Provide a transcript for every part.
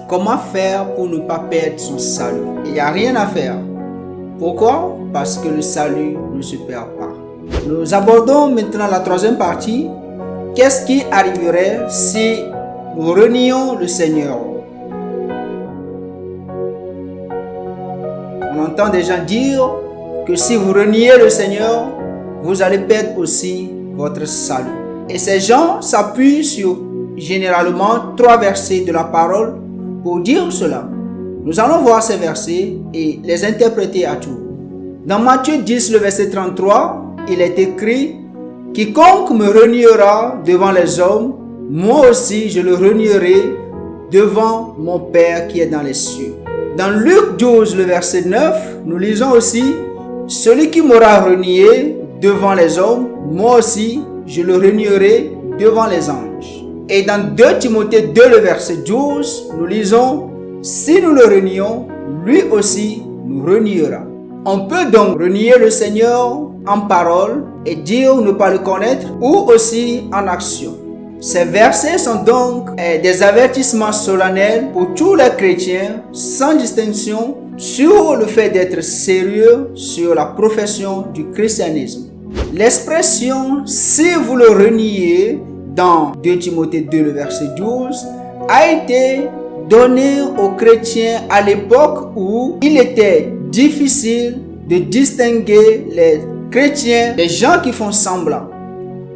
comment faire pour ne pas perdre son salut. Il n'y a rien à faire. Pourquoi? Parce que le salut ne se perd pas. Nous abordons maintenant la troisième partie. Qu'est-ce qui arriverait si nous renions le Seigneur? On entend des gens dire que si vous reniez le Seigneur, vous allez perdre aussi votre salut. Et ces gens s'appuient sur généralement 3 versets de la parole pour dire cela. Nous allons voir ces versets et les interpréter à tour. Dans Matthieu 10, le verset 33, il est écrit: « Quiconque me reniera devant les hommes, moi aussi je le renierai devant mon Père qui est dans les cieux. » Dans Luc 12, le verset 9, nous lisons aussi: « Celui qui m'aura renié devant les hommes, moi aussi je le renierai devant les anges. » Et dans 2 Timothée 2, le verset 12, nous lisons: « Si nous le renions, lui aussi nous reniera. » On peut donc renier le Seigneur en parole et dire ne pas le connaître, ou aussi en action. Ces versets sont donc des avertissements solennels pour tous les chrétiens, sans distinction, sur le fait d'être sérieux sur la profession du christianisme. L'expression « si vous le reniez » dans 2 Timothée 2, le verset 12, a été donnée aux chrétiens à l'époque où il était difficile de distinguer les chrétiens des gens qui font semblant.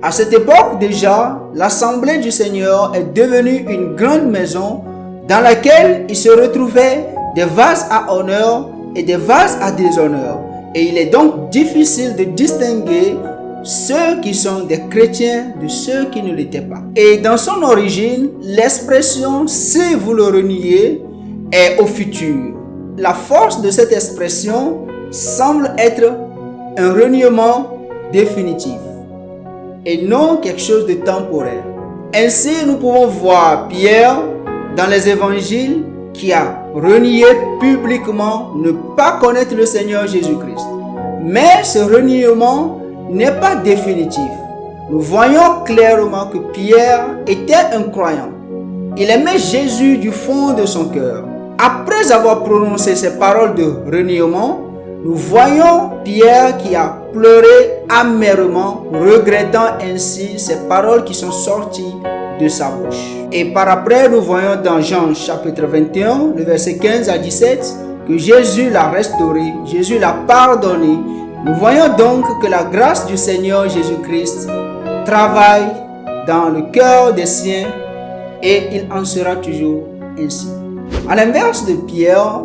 À cette époque déjà, l'Assemblée du Seigneur est devenue une grande maison dans laquelle il se retrouvait des vases à honneur et des vases à déshonneur. Et il est donc difficile de distinguer ceux qui sont des chrétiens de ceux qui ne l'étaient pas. Et dans son origine, l'expression « si vous le reniez » est au futur. La force de cette expression semble être un reniement définitif et non quelque chose de temporaire. Ainsi, nous pouvons voir Pierre dans les évangiles qui a renié publiquement ne pas connaître le Seigneur Jésus-Christ. Mais ce reniement n'est pas définitif. Nous voyons clairement que Pierre était un croyant. Il aimait Jésus du fond de son cœur. Après avoir prononcé ces paroles de reniement, nous voyons Pierre qui a pleuré amèrement, regrettant ainsi ces paroles qui sont sorties de sa bouche. Et par après, nous voyons dans Jean chapitre 21, le verset 15 à 17, que Jésus l'a restauré, Jésus l'a pardonné. Nous voyons donc que la grâce du Seigneur Jésus-Christ travaille dans le cœur des siens et il en sera toujours ainsi. À l'inverse de Pierre,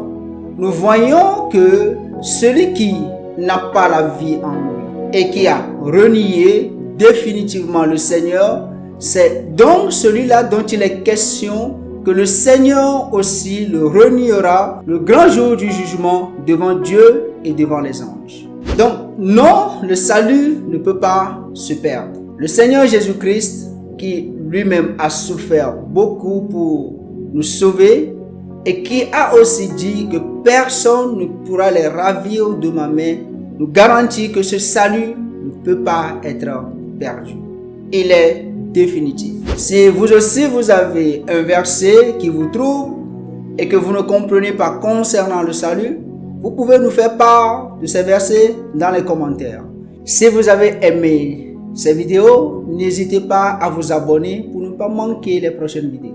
nous voyons que celui qui n'a pas la vie en lui et qui a renié définitivement le Seigneur, c'est donc celui-là dont il est question que le Seigneur aussi le reniera le grand jour du jugement devant Dieu et devant les anges. Donc non, le salut ne peut pas se perdre. Le Seigneur Jésus-Christ, qui lui-même a souffert beaucoup pour nous sauver et qui a aussi dit que personne ne pourra les ravir de ma main, nous garantit que ce salut ne peut pas être perdu. Il est définitif. Si vous aussi vous avez un verset qui vous trouble et que vous ne comprenez pas concernant le salut, vous pouvez nous faire part de ces versets dans les commentaires. Si vous avez aimé ces vidéos, n'hésitez pas à vous abonner pour ne pas manquer les prochaines vidéos.